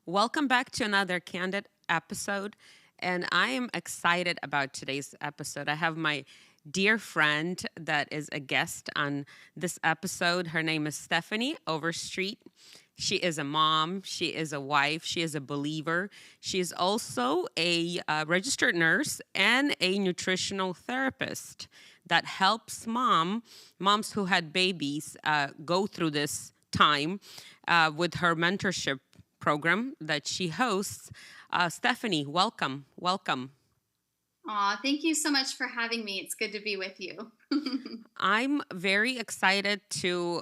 Welcome back to another Candid episode. And I am excited about today's episode. I have my dear friend that is a guest on this episode. Her name is Stefanie Overstreet. She is a mom, she is a wife, she is a believer. She is also a registered nurse and a nutritional therapist that helps moms who had babies go through this time with her mentorship program that she hosts. Stefanie, welcome. Welcome. Aw, thank you so much for having me. It's good to be with you. I'm very excited to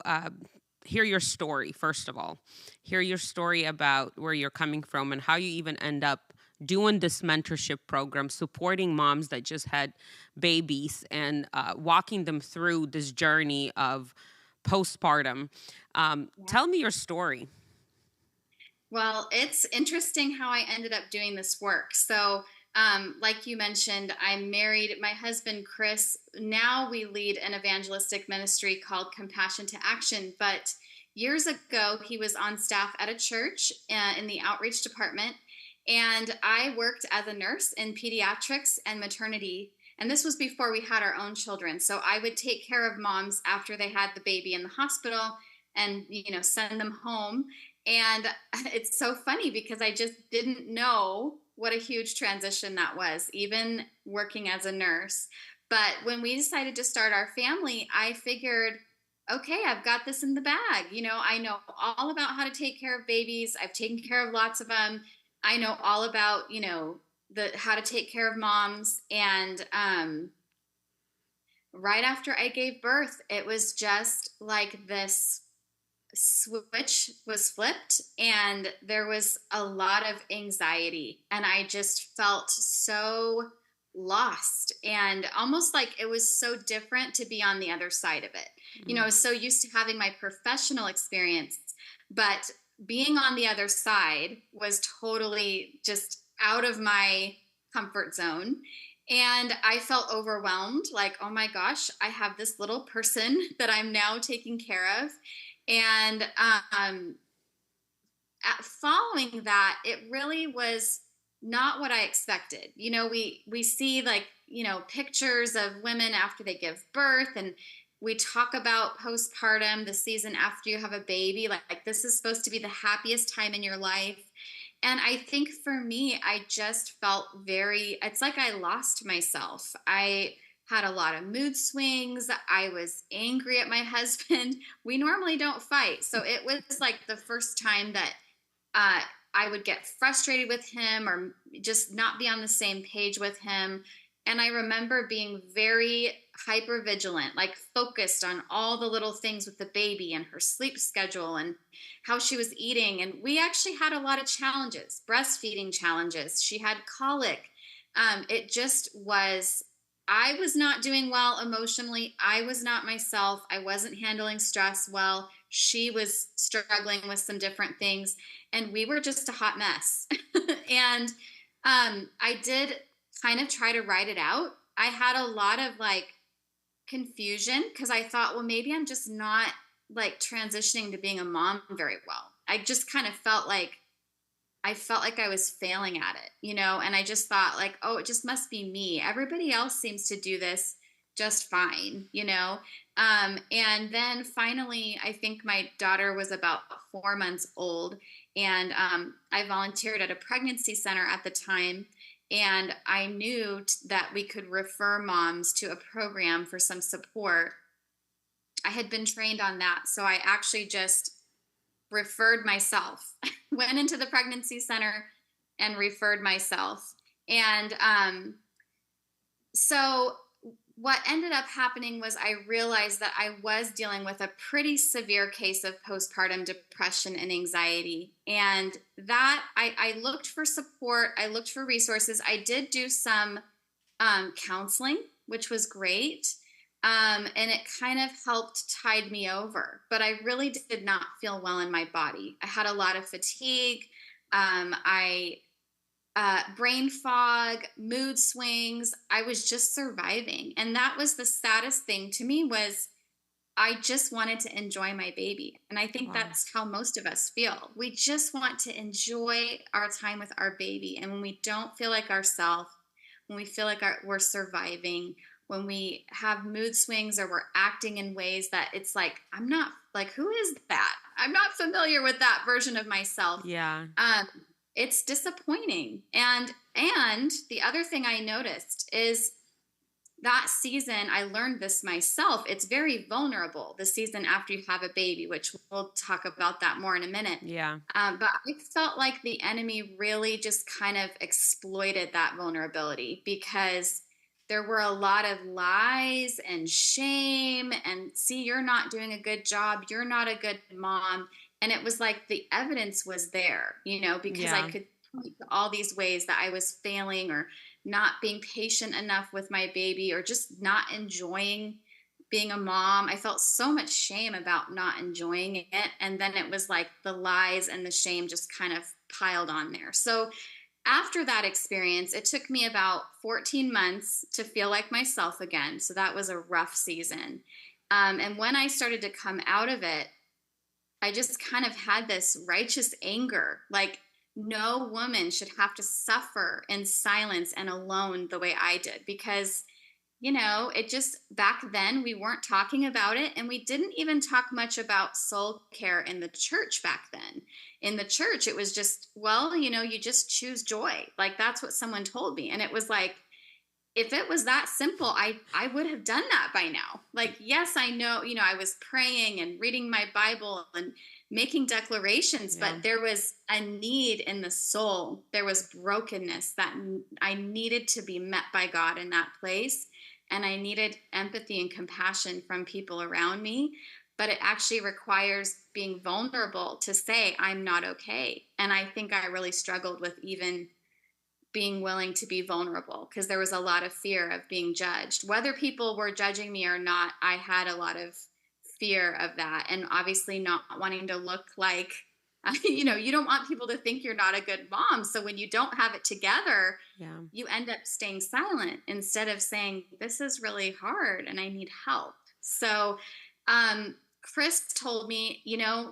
hear your story, first of all. Hear your story about where you're coming from and how you even end up doing this mentorship program, supporting moms that just had babies and walking them through this journey of postpartum. Tell me your story. Well, it's interesting how I ended up doing this work. So, like you mentioned, I'm married. My husband, Chris, now we lead an evangelistic ministry called Compassion to Action. But years ago, he was on staff at a church in the outreach department. And I worked as a nurse in pediatrics and maternity. And this was before we had our own children. So I would take care of moms after they had the baby in the hospital and, send them home. And it's so funny because I just didn't know what a huge transition that was, even working as a nurse. But when we decided to start our family, I figured, okay, I've got this in the bag. I know all about how to take care of babies. I've taken care of lots of them. I know all about, the how to take care of moms. And right after I gave birth, it was just like this switch was flipped and there was a lot of anxiety and I just felt so lost and almost like it was so different to be on the other side of it. I was so used to having my professional experience, but being on the other side was totally just out of my comfort zone. And I felt overwhelmed, like, oh my gosh, I have this little person that I'm now taking care of. And following that, it really was not what I expected. We see pictures of women after they give birth, and we talk about postpartum, the season after you have a baby, like this is supposed to be the happiest time in your life. And I think for me, I just felt it's like I lost myself. I had a lot of mood swings. I was angry at my husband. We normally don't fight. So it was like the first time that I would get frustrated with him or just not be on the same page with him. And I remember being very hyper vigilant, like focused on all the little things with the baby and her sleep schedule and how she was eating. And we actually had a lot of challenges, breastfeeding challenges. She had colic. It just was, I was not doing well emotionally. I was not myself. I wasn't handling stress well. She was struggling with some different things. And we were just a hot mess. And I did kind of try to write it out. I had a lot of confusion because I thought, well, maybe I'm just not transitioning to being a mom very well. I just kind of felt like I was failing at it, and I just thought oh, it just must be me. Everybody else seems to do this just fine, and then finally, I think my daughter was about 4 months old, and I volunteered at a pregnancy center at the time. And I knew that we could refer moms to a program for some support. I had been trained on that. So I actually just referred myself, went into the pregnancy center and referred myself. And so what ended up happening was I realized that I was dealing with a pretty severe case of postpartum depression and anxiety. And that I looked for support. I looked for resources. I did do some counseling, which was great. And it kind of helped tide me over. But I really did not feel well in my body. I had a lot of fatigue. Brain fog, mood swings. I was just surviving. And that was the saddest thing to me was I just wanted to enjoy my baby. And I think Wow. that's how most of us feel. We just want to enjoy our time with our baby. And when we don't feel like ourselves, when we feel like we're surviving, when we have mood swings or we're acting in ways that it's like, I'm not like, who is that? I'm not familiar with that version of myself. Yeah. Um, it's disappointing. And the other thing I noticed is that season, I learned this myself. It's very vulnerable, the season after you have a baby, which we'll talk about that more in a minute. Yeah. But I felt like the enemy really just kind of exploited that vulnerability because there were a lot of lies and shame and see, you're not doing a good job. You're not a good mom. And it was like the evidence was there, because I Yeah. could point to all these ways that I was failing or not being patient enough with my baby or just not enjoying being a mom. I felt so much shame about not enjoying it. And then it was like the lies and the shame just kind of piled on there. So after that experience, it took me about 14 months to feel like myself again. So that was a rough season. And when I started to come out of it, I just kind of had this righteous anger. Like, no woman should have to suffer in silence and alone the way I did because it just back then we weren't talking about it. And we didn't even talk much about soul care in the church back then. In the church, it was just, well, you just choose joy. Like that's what someone told me. And it was like, if it was that simple, I would have done that by now. Like, yes, I know, I was praying and reading my Bible and making declarations, Yeah. but there was a need in the soul. There was brokenness that I needed to be met by God in that place. And I needed empathy and compassion from people around me. But it actually requires being vulnerable to say, I'm not okay. And I think I really struggled with even being willing to be vulnerable because there was a lot of fear of being judged. Whether people were judging me or not, I had a lot of fear of that. And obviously, not wanting to look like, you don't want people to think you're not a good mom. So when you don't have it together, Yeah. you end up staying silent instead of saying, this is really hard and I need help. So, Chris told me,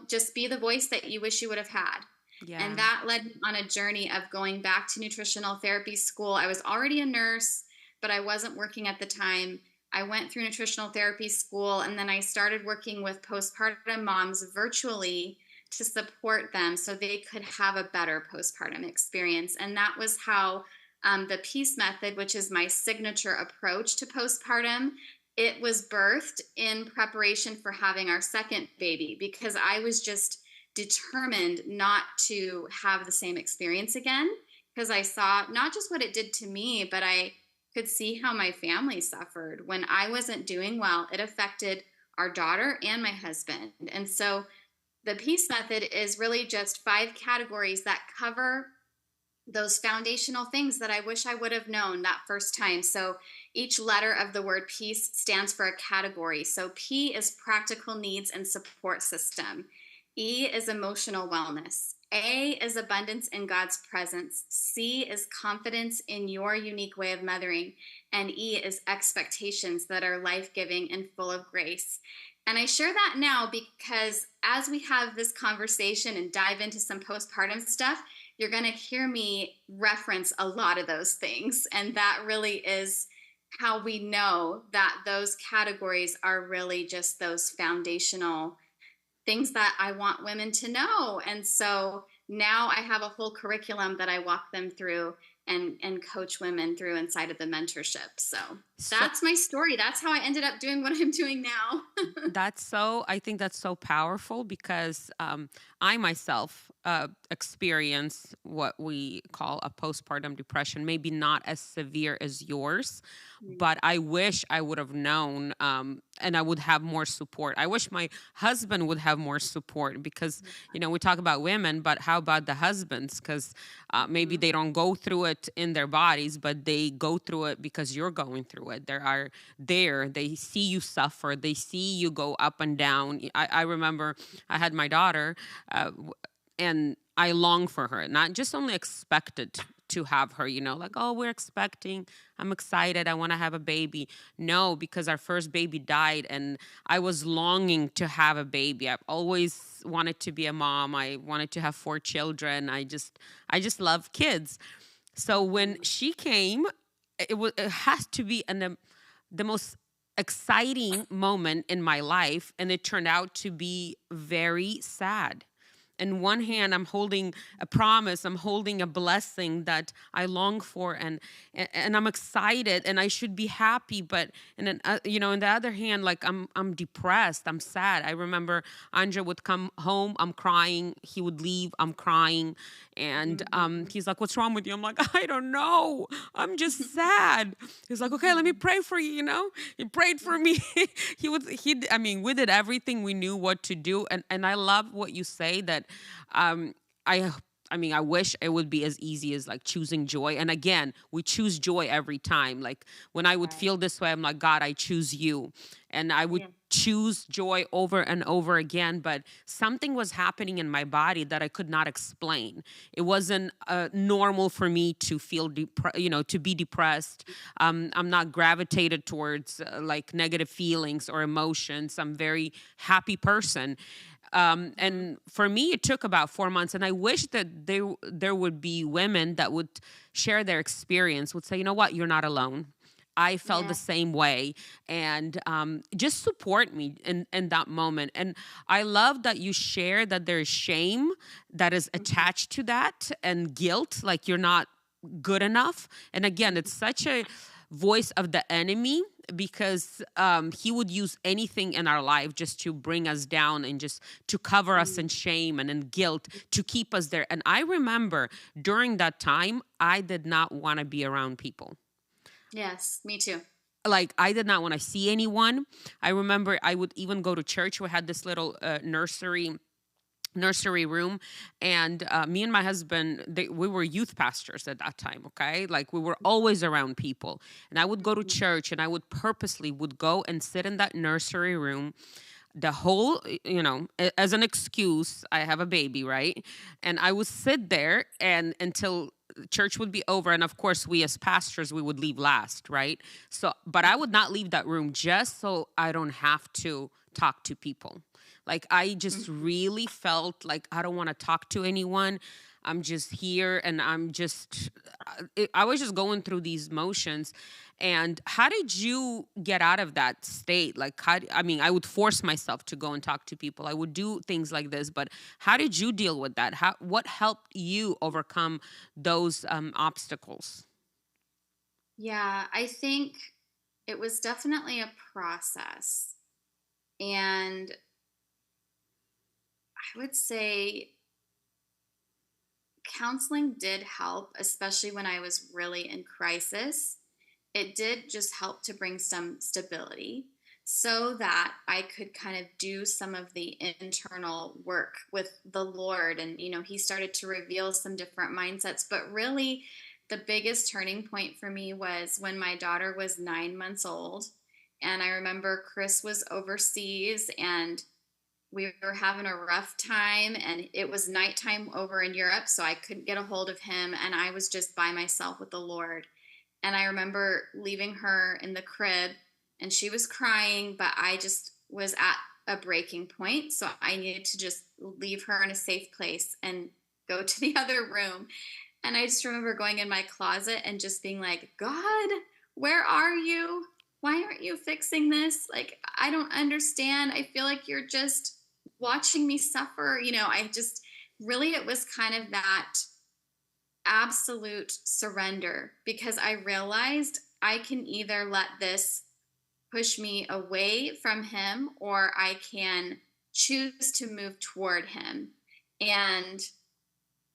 just be the voice that you wish you would have had. And Yeah. that led me on a journey of going back to nutritional therapy school. I was already a nurse, but I wasn't working at the time. I went through nutritional therapy school and then I started working with postpartum moms virtually to support them so they could have a better postpartum experience. And that was how the Peace Method, which is my signature approach to postpartum, it was birthed in preparation for having our second baby because I was just determined not to have the same experience again because I saw not just what it did to me, but I could see how my family suffered. When I wasn't doing well, it affected our daughter and my husband. And so the Peace Method is really just 5 categories that cover those foundational things that I wish I would have known that first time. So each letter of the word peace stands for a category. So P is practical needs and support system. E is emotional wellness. A is abundance in God's presence. C is confidence in your unique way of mothering. And E is expectations that are life-giving and full of grace. And I share that now because as we have this conversation and dive into some postpartum stuff, you're going to hear me reference a lot of those things. And that really is how we know that those categories are really just those foundational things that I want women to know. And so now I have a whole curriculum that I walk them through and coach women through inside of the mentorship. So So that's my story. That's how I ended up doing what I'm doing now. I think that's so powerful because I myself experience what we call a postpartum depression, maybe not as severe as yours, but I wish I would have known and I would have more support. I wish my husband would have more support because, we talk about women, but how about the husbands? Because maybe they don't go through it in their bodies, but they go through it because you're going through it. They see you suffer, they see you go up and down. I remember I had my daughter and I long for her, not just only expected to have her, like, oh, we're expecting. I'm excited. I want to have a baby. No, because our first baby died and I was longing to have a baby. I've always wanted to be a mom. I wanted to have 4 children. I just love kids. So when she came, it has to be the most exciting moment in my life, and it turned out to be very sad. In one hand, I'm holding a promise, I'm holding a blessing that I long for, and I'm excited, and I should be happy. But and then in the other hand, like I'm depressed, I'm sad. I remember Andre would come home, I'm crying. He would leave, I'm crying, and he's like, "What's wrong with you?" I'm like, "I don't know. I'm just sad." He's like, "Okay, let me pray for you." He prayed for me. I mean, we did everything we knew what to do, and I love what you say that um, I I mean, I wish it would be as easy as like choosing joy. And again, we choose joy every time. Like when I would Right. feel this way, I'm like, God, I choose you. And I would Yeah. choose joy over and over again. But something was happening in my body that I could not explain. It wasn't normal for me to feel, to be depressed. I'm not gravitated towards like negative feelings or emotions. I'm a very happy person. Mhm. And for me, it took about 4 months. And I wish that there would be women that would share their experience, would say, you know what, you're not alone. I felt Yeah. the same way, and just support me in that moment. And I love that you share that there's shame that is Mhm. attached to that and guilt, like you're not good enough. And again, Mhm. it's such a voice of the enemy because he would use anything in our life just to bring us down and just to cover us in Mhm. shame and in guilt to keep us there. And I remember during that time, I did not want to be around people. Yes, me too. Like I did not want to see anyone. I remember I would even go to church. We had this little nursery room, and me and my husband, we were youth pastors at that time. Okay, like we were always around people, and I would go to Mhm. church, and I would purposely would go and sit in that nursery room the whole, as an excuse. I have a baby, right? And I would sit there and until church would be over, and of course we as pastors, we would leave last, right? So but I would not leave that room just so I don't have to talk to people. Like I just Mhm. really felt like I don't want to talk to anyone. I'm just here, and I was just going through these motions. And how did you get out of that state? Like, I mean, I would force myself to go and talk to people. I would do things like this, but how did you deal with that? What helped you overcome those obstacles? Yeah, I think it was definitely a process. And I would say counseling did help, especially when I was really in crisis. It did just help to bring some stability so that I could kind of do some of the internal work with the Lord. And, He started to reveal some different mindsets. But really, the biggest turning point for me was when my daughter was 9 months old. And I remember Chris was overseas and we were having a rough time, and it was nighttime over in Europe, so I couldn't get a hold of him, and I was just by myself with the Lord. And I remember leaving her in the crib, and she was crying, but I just was at a breaking point, so I needed to just leave her in a safe place and go to the other room. And I just remember going in my closet and just being like, God, where are you? Why aren't you fixing this? Like, I don't understand. I feel like you're just watching me suffer. I just really, it was kind of that absolute surrender because I realized I can either let this push me away from him or I can choose to move toward him. And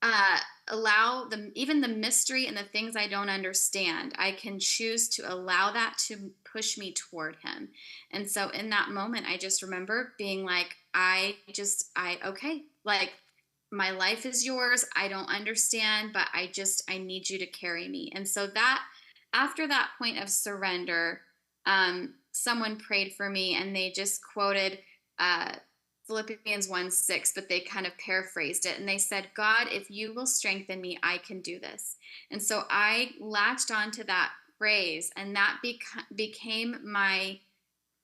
uh, allow even the mystery and the things I don't understand. I can choose to allow that to push me toward him. And so in that moment, I just remember being like, okay, like my life is yours. I don't understand, but I need you to carry me. And so that after that point of surrender, someone prayed for me and they just quoted, uh, Philippians 1:6, but they kind of paraphrased it. And they said, God, if you will strengthen me, I can do this. And so I latched onto that phrase, and that became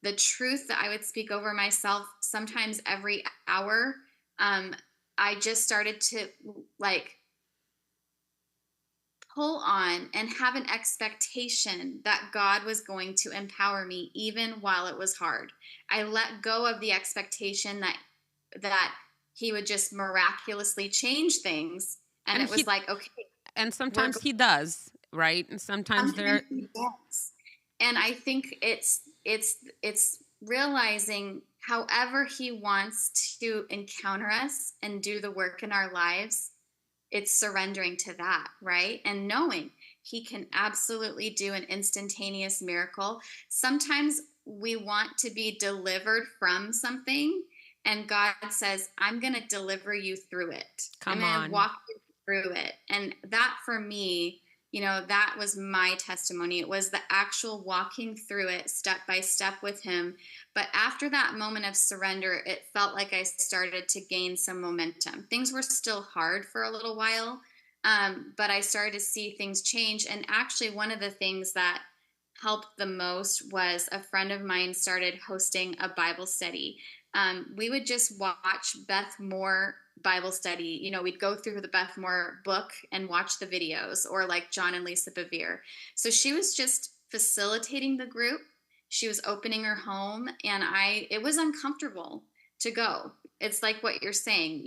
the truth that I would speak over myself sometimes every hour. I just started to like pull on and have an expectation that God was going to empower me even while it was hard. I let go of the expectation that he would just miraculously change things, and And it was like, okay, and we're sometimes he does, right? And sometimes sometimes there. he does. And I think it's realizing however he wants to encounter us and do the work in our lives, it's surrendering to that, right? And knowing he can absolutely do an instantaneous miracle. Sometimes we want to be delivered from something, and God says, I'm going to deliver you through it. I'm Come going to on. walk you through it. And that for me, that was my testimony. It was the actual walking through it step by step with him. But after that moment of surrender, it felt like I started to gain some momentum. Things were still hard for a little while, but I started to see things change. And actually, one of the things that helped the most was a friend of mine started hosting a Bible study. We would just watch Beth Moore Bible study. We'd go through the Beth Moore book and watch the videos, or like John and Lisa Bevere. So she was just facilitating the group. She was opening her home, and it was uncomfortable to go. It's like what you're saying,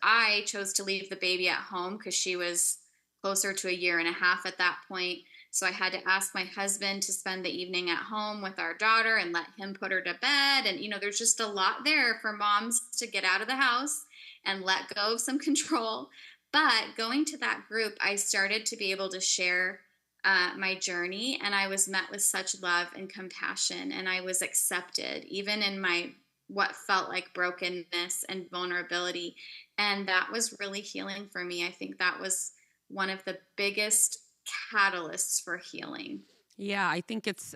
I chose to leave the baby at home because she was closer to a year and a half at that point. So I had to ask my husband to spend the evening at home with our daughter and let him put her to bed. And, there's just a lot there for moms to get out of the house and let go of some control. But going to that group, I started to be able to share my journey, and I was met with such love and compassion, and I was accepted even in my what felt like brokenness and vulnerability. And that was really healing for me. I think that was one of the biggest catalysts for healing. Yeah, I think it's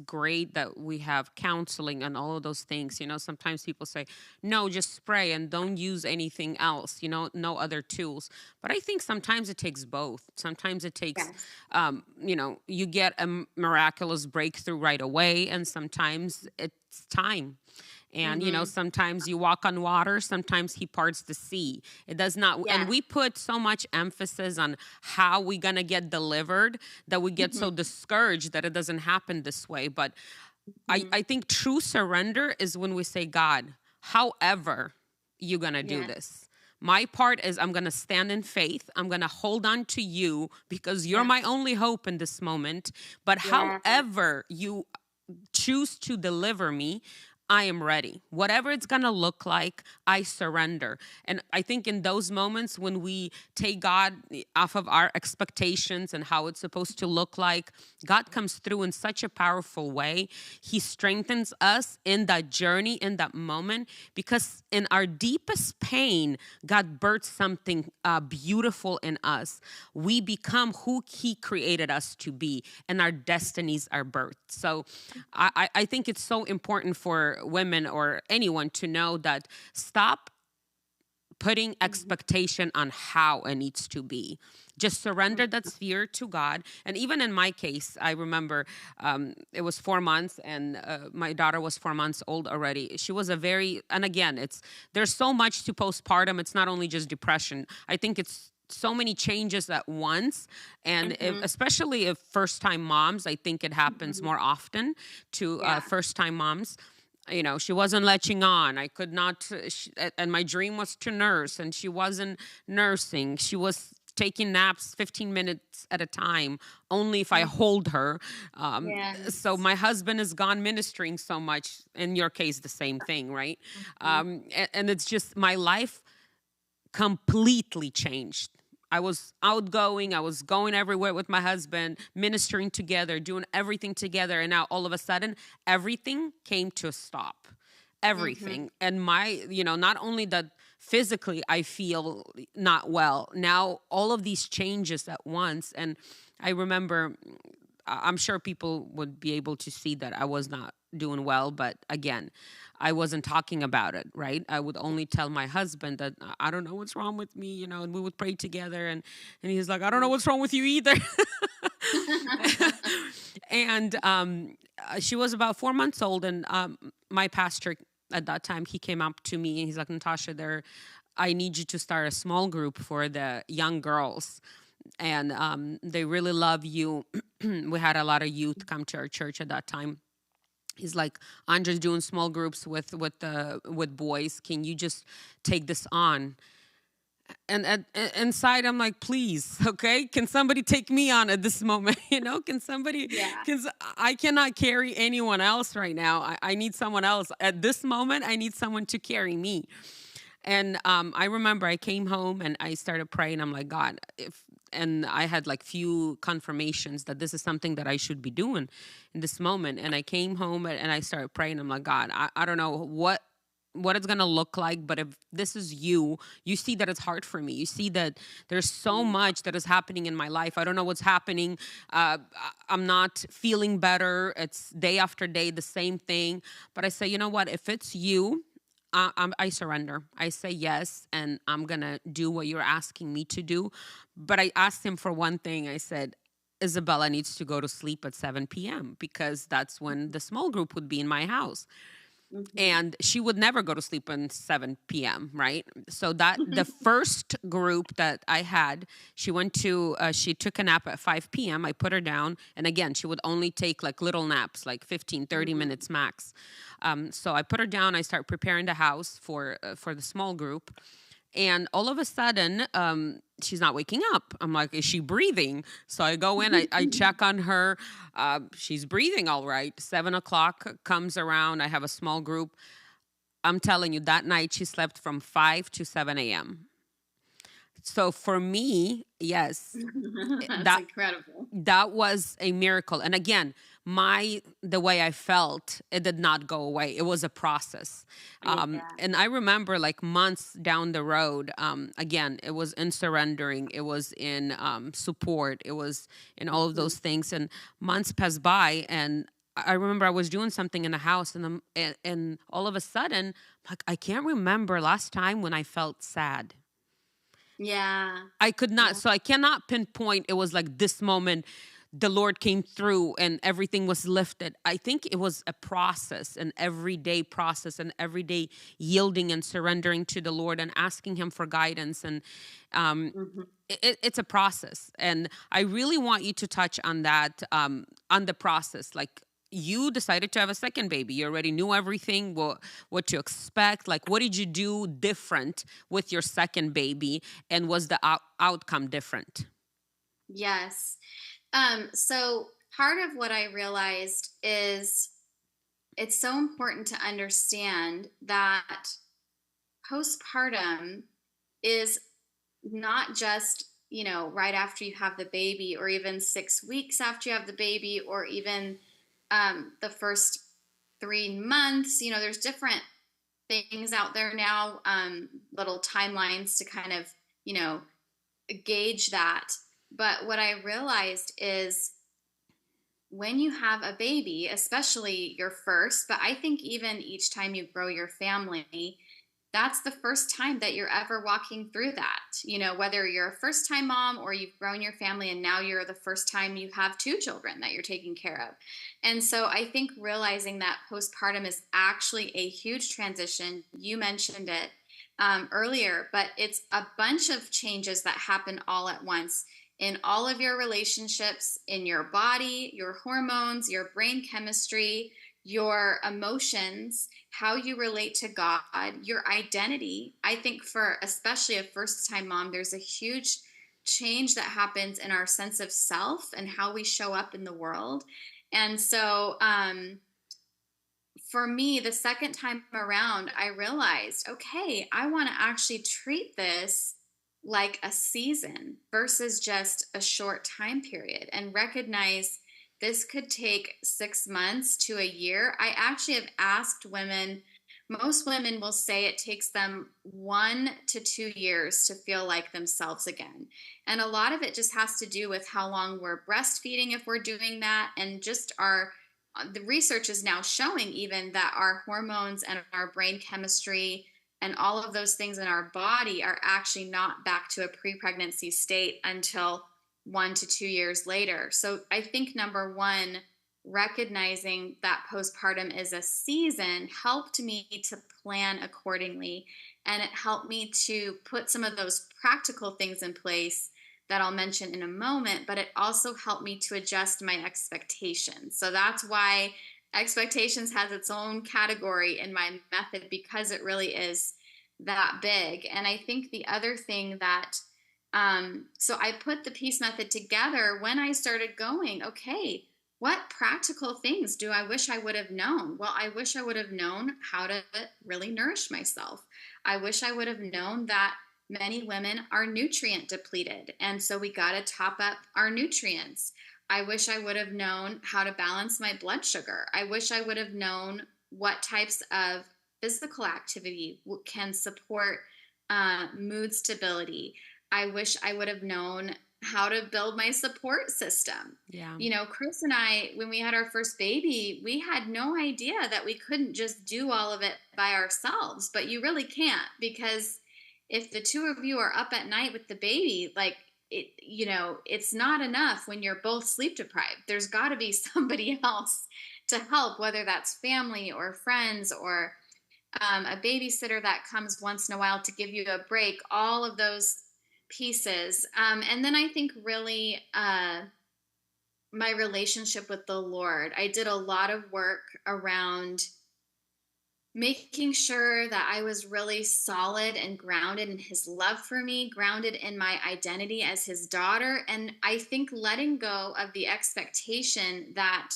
great that we have counseling and all of those things. Sometimes people say, no, just spray and don't use anything else, no other tools. But I think sometimes it takes both. Sometimes it takes, Yes. you get a miraculous breakthrough right away, and sometimes it's time. And, Mm-hmm. sometimes you walk on water, sometimes he parts the sea. It does not, and Yes. we put so much emphasis on how we going to get delivered that we get so Mm-hmm. discouraged that it doesn't happen this way. But Mm-hmm. I think true surrender is when we say, God, however you're going to do Yes. this. My part is I'm going to stand in faith. I'm going to hold on to you because you're Yes. my only hope in this moment. But Yes. however you choose to deliver me, I am ready. Whatever it's going to look like, I surrender. And I think in those moments when we take God off of our expectations and how it's supposed to look like, God comes through in such a powerful way. He strengthens us in that journey, in that moment, because in our deepest pain, God births something beautiful in us. We become who He created us to be, and our destinies are birthed. So I think it's so important for women or anyone to know that stop putting Mm-hmm. expectation on how it needs to be. Just surrender that sphere to God. And even in my case, I remember it was 4 months, and my daughter was 4 months old already. She was and again, there's so much to postpartum. It's not only just depression. I think it's so many changes at once, and Mm-hmm. especially if first-time moms, I think it happens Mm-hmm. more often to Yeah. first-time moms. She wasn't latching on. I could not, and my dream was to nurse, and she wasn't nursing. She was taking naps 15 minutes at a time, only if I Mm-hmm. hold her. So Yes. my husband is gone ministering so much. In your case, the same thing, right? Mm-hmm. And it's just my life completely changed. I was outgoing. I was going everywhere with my husband, ministering together, doing everything together. And now all of a sudden, everything came to a stop. Mm-hmm. Everything. And not only that physically I feel not well, now all of these changes at once. And I remember, I'm sure people would be able to see that I was not doing well. But again, I wasn't talking about it, right? I would only tell my husband that I don't know what's wrong with me, and we would pray together. And he's like, I don't know what's wrong with you either. And she was about 4 months old. And my pastor at that time, he came up to me and he's like, Natasha, I need you to start a small group for the young girls. And they really love you. We had a lot of youth come to our church at that time. He's like, Andre's doing small groups with boys. Can you just take this on? And inside, I'm like, please, okay? Can somebody take me on at this moment? Can somebody? Yeah. Because I cannot carry anyone else right now. I need someone else at this moment. I need someone to carry me. And I remember I came home and I started praying. I'm like, God, and I had like few confirmations that this is something that I should be doing in this moment. And I came home and I started praying. I'm like, God, I don't know what it's going to look like, but if this is you see that it's hard for me. You see that there's so much that is happening in my life. I don't know what's happening. I'm not feeling better. It's day after day, the same thing. But I say, you know what? If it's you, I surrender. I say yes, and I'm going to do what you're asking me to do. But I asked him for one thing. I said, Isabella needs to go to sleep at 7 p.m. because that's when the small group would be in my house. Mm-hmm. And she would never go to sleep at 7 p.m., right? So that the first group that I had, she took a nap at 5 p.m. I put her down. And again, she would only take like little naps, like 15, 30 minutes max. So I put her down. I start preparing the house for the small group. And all of a sudden, she's not waking up. I'm like, is she breathing? So I go in, I check on her. She's breathing all right. 7 o'clock comes around. I have a small group. I'm telling you, that night she slept from 5 to 7 a.m. So for me, yes, That's incredible. That was a miracle. And again, the way I felt, it did not go away. It was a process. And I remember like months down the road, again, it was in surrendering. It was in support. It was in all of those things. And months passed by, and I remember I was doing something in the house, and all of a sudden, like, I can't remember last time when I felt sad. Yeah. I could not. So I cannot pinpoint it was like this moment the Lord came through and everything was lifted. I think it was a process, an everyday process, an everyday yielding and surrendering to the Lord and asking him for guidance. And it's a process. And I really want you to touch on that, on the process. Like, you decided to have a second baby. You already knew everything, what to expect. Like, what did you do different with your second baby? And was the outcome different? Yes. So part of what I realized is it's so important to understand that postpartum is not just, right after you have the baby, or even 6 weeks after you have the baby, or even the first 3 months. There's different things out there now, little timelines to kind of, gauge that. But what I realized is when you have a baby, especially your first, but I think even each time you grow your family, that's the first time that you're ever walking through that. Whether you're a first time mom or you've grown your family and now you're the first time you have 2 children that you're taking care of. And so I think realizing that postpartum is actually a huge transition. You mentioned it earlier, but it's a bunch of changes that happen all at once in all of your relationships, in your body, your hormones, your brain chemistry, your emotions, how you relate to God, your identity. I think for especially a first-time mom, there's a huge change that happens in our sense of self and how we show up in the world. And so for me, the second time around, I realized, okay, I want to actually treat this like a season versus just a short time period, and recognize this could take 6 months to a year. I actually have asked women, most women will say it takes them 1 to 2 years to feel like themselves again. And a lot of it just has to do with how long we're breastfeeding, if we're doing that, and just our the research is now showing even that our hormones and our brain chemistry and all of those things in our body are actually not back to a pre-pregnancy state until 1 to 2 years later. So I think number one, recognizing that postpartum is a season helped me to plan accordingly. And it helped me to put some of those practical things in place that I'll mention in a moment, but it also helped me to adjust my expectations. So that's why expectations has its own category in my method, because it really is that big. And I think the other thing that, so I put the peace method together when I started going, okay, what practical things do I wish I would have known? Well, I wish I would have known how to really nourish myself. I wish I would have known that many women are nutrient depleted. And so we got to top up our nutrients. I wish I would have known how to balance my blood sugar. I wish I would have known what types of physical activity can support mood stability. I wish I would have known how to build my support system. Yeah. You know, Chris and I, when we had our first baby, we had no idea that we couldn't just do all of it by ourselves, but you really can't, because if the two of you are up at night with the baby, like it, you know, it's not enough when you're both sleep deprived. There's got to be somebody else to help, whether that's family or friends or a babysitter that comes once in a while to give you a break, all of those pieces. And then I think really my relationship with the Lord. I did a lot of work around making sure that I was really solid and grounded in his love for me, grounded in my identity as his daughter. And I think letting go of the expectation that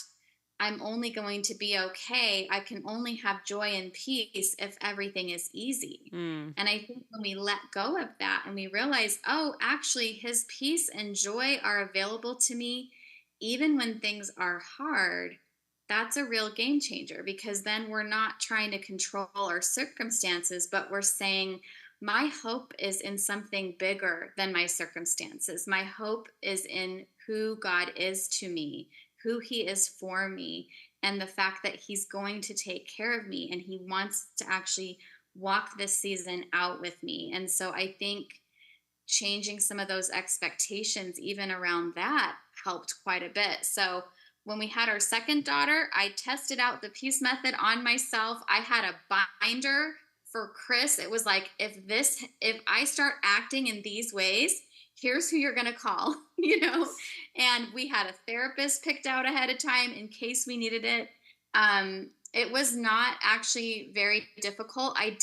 I'm only going to be okay, I can only have joy and peace if everything is easy. Mm. And I think when we let go of that and we realize, oh, actually, his peace and joy are available to me even when things are hard, that's a real game changer, because then we're not trying to control our circumstances, but we're saying, my hope is in something bigger than my circumstances. My hope is in who God is to me, who he is for me, and the fact that he's going to take care of me and he wants to actually walk this season out with me. And so I think changing some of those expectations, even around that, helped quite a bit. So when we had our second daughter, I tested out the peace method on myself. I had a binder for Chris. It was like, if I start acting in these ways, here's who you're going to call, you know? And we had a therapist picked out ahead of time in case we needed it. It was not actually very difficult. I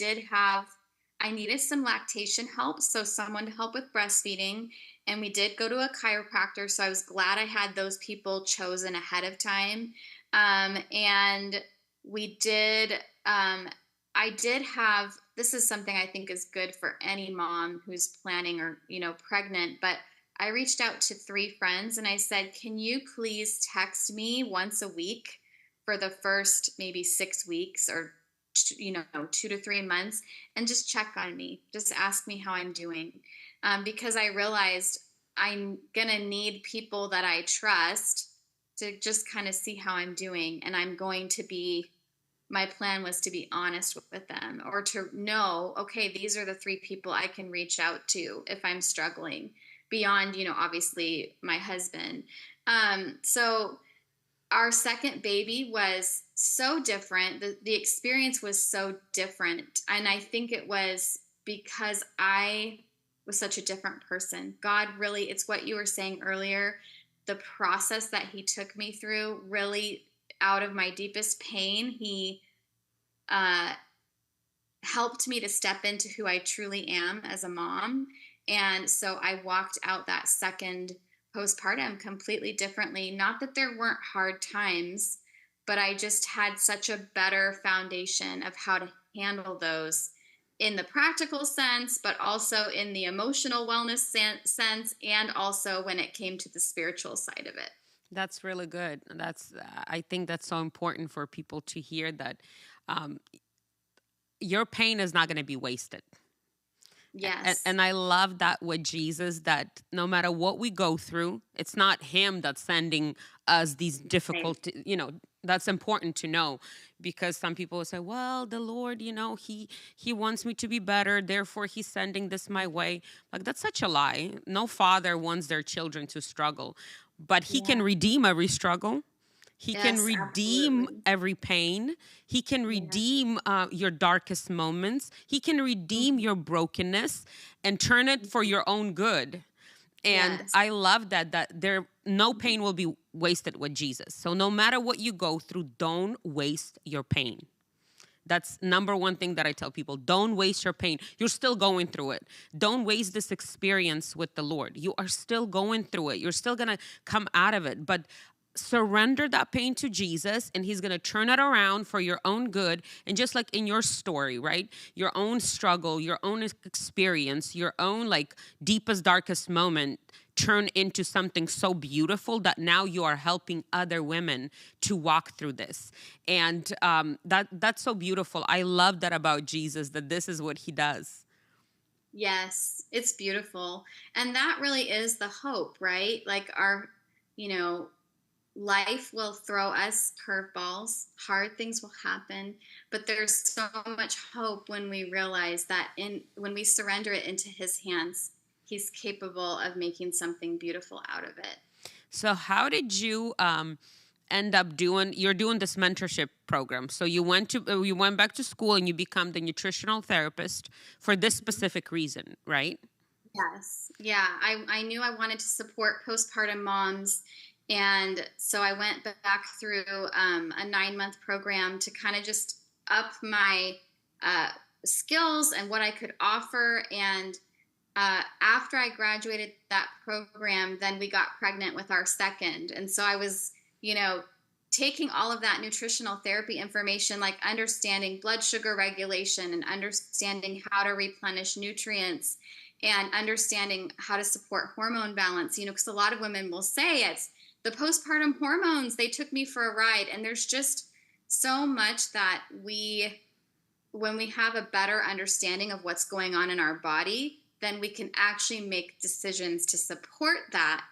needed some lactation help, so someone to help with breastfeeding. And we did go to a chiropractor, so I was glad I had those people chosen ahead of time. And we did, I did have, this is something I think is good for any mom who's planning or, you know, pregnant, but I reached out to 3 friends and I said, can you please text me once a week for the first maybe 6 weeks or, you know, 2 to 3 months, and just check on me. Just ask me how I'm doing. Because I realized I'm going to need people that I trust to just kind of see how I'm doing. And my plan was to be honest with them, or to know, okay, these are the 3 people I can reach out to if I'm struggling beyond, you know, obviously my husband. So our second baby was so different. The experience was so different. And I think it was because I was such a different person. God really, it's what you were saying earlier, the process that he took me through, really out of my deepest pain, he helped me to step into who I truly am as a mom. And so I walked out that second postpartum completely differently. Not that there weren't hard times, but I just had such a better foundation of how to handle those in the practical sense, but also in the emotional wellness sense, and also when it came to the spiritual side of it. That's really good. I think that's so important for people to hear, that your pain is not going to be wasted. Yes. And I love that with Jesus, that no matter what we go through, it's not him that's sending us these Right. difficult, that's important to know, because some people will say, well, the Lord, he wants me to be better, therefore he's sending this my way. Like, that's such a lie. No father wants their children to struggle, but he can Yeah. redeem every struggle. He can Yes, redeem absolutely. every pain. He can Yeah. redeem your darkest moments. He can redeem Mhm. your brokenness and turn it for your own good. And Yes. I love that there no pain will be wasted with Jesus. So no matter what you go through, don't waste your pain. That's number one thing that I tell people. Don't waste your pain. You're still going through it. Don't waste this experience with the Lord. You are still going through it. You're still going to come out of it. But surrender that pain to Jesus, and he's going to turn it around for your own good. And just like in your story, right? Your own struggle, your own experience, your own like deepest, darkest moment turn into something so beautiful that now you are helping other women to walk through this. And that's so beautiful. I love that about Jesus, that this is what he does. Yes, it's beautiful. And that really is the hope, right? Like you know, life will throw us curveballs, hard things will happen, but there's so much hope when we realize that when we surrender it into his hands, he's capable of making something beautiful out of it. So how did you end up you're doing this mentorship program? So you went back to school and you become the nutritional therapist for this Mhm. specific reason, right? Yes. Yeah. I knew I wanted to support postpartum moms. And so I went back through a 9-month program to kind of just up my uh, skills and what I could offer. And after I graduated that program, then we got pregnant with our second. And so I was, you know, taking all of that nutritional therapy information, like understanding blood sugar regulation and understanding how to replenish nutrients and understanding how to support hormone balance, because a lot of women will say it's the postpartum hormones, they took me for a ride. And there's just so much that when we have a better understanding of what's going on in our body, then we can actually make decisions to support that